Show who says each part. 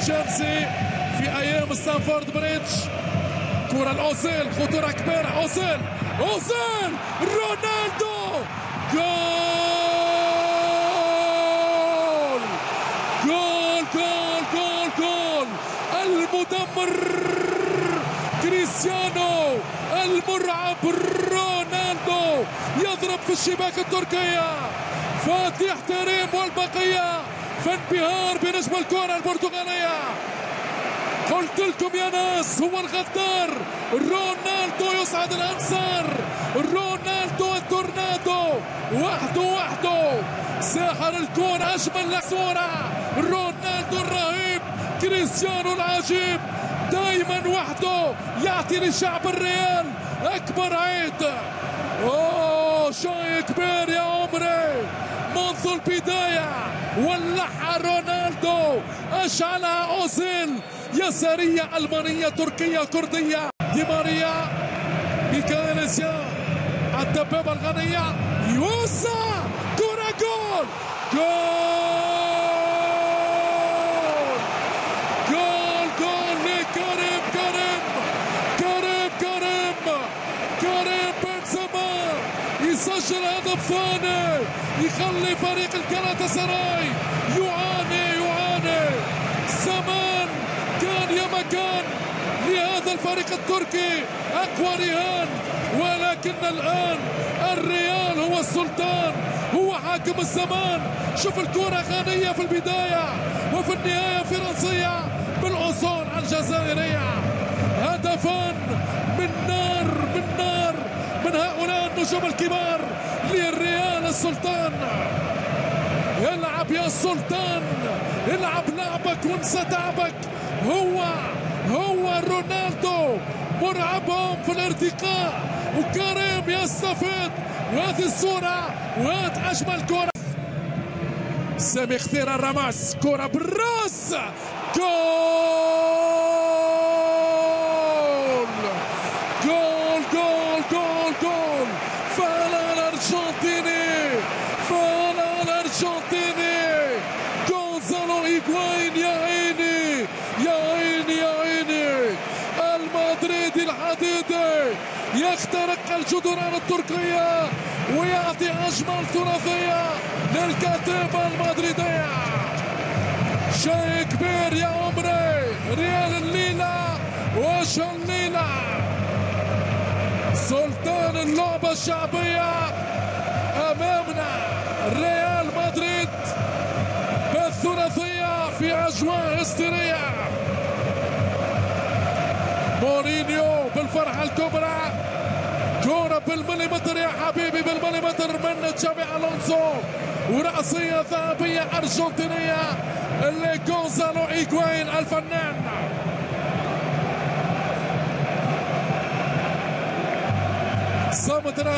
Speaker 1: تشيلسي في ايام ستانفورد بريدج. كرة الأوزيل، خطورة كبيرة. أوزيل رونالدو، جول جول جول جول جول. المدمر كريستيانو، المرعب رونالدو يضرب في الشباك التركية. فاتح تريم والبقية في انبهار بنجم الكرة البرتغالية. قلت لكم يا ناس هو الغدار. رونالدو يصعد الأنصار، رونالدو التورنادو وحده ساحر الكون. أجمل صورة رونالدو الرهيب، كريستيانو العجيب دايما وحده يعطي لشعب الريال أكبر عيد. شيء كبير يا عمري منذ البداية. ولعها رونالدو، أشعلها أوزيل. يسارية ألمانية تركية كردية. دي ماريا، ميكائيل إسيان، الدبابة الغنية يوسع، كرة جول جول لكريم بنزيما. يسجل هدف ثاني، يخلي فريق الجالاتا سراي يعاني. زمان كان يا مكان لهذا الفريق التركي أقوى رهان، ولكن الآن الريال هو السلطان، هو حاكم الزمان. شوف الكرة غانية في البداية وفي النهاية فرنسية بالأصول الجزائرية. هدفان من نار من هؤلاء النجوم الكبار للريال. السلطان العب يا سلطان، العب لعبك وانسى تعبك. هو رونالدو مرعبهم في الارتقاء، وكريم يستفيد. وهذه الصورة وهذه أجمل كرة. سامي خطير الرماس، كرة بالراس، جول. فعلى الأرجنتيني غونزالو هيغوايين. يا عيني المدريدي الحديدي يخترق الجدران التركية ويعطي أجمل ثلاثية للكتيبة المدريدية. شيء كبير يا عمري. ريال الليلة وش الليلة، سلطان اللعبة الشعبية أمامنا. ريال مدريد بالثلاثية في أجواء هستيرية. مورينيو بالفرحة الكبرى. كرة بالمليمتر يا حبيبي، بالمليمتر من تشافي ألونسو، ورأسية ذهبية أرجنتينية لغونزالو هيغوايين الفنان. صمت رهيب.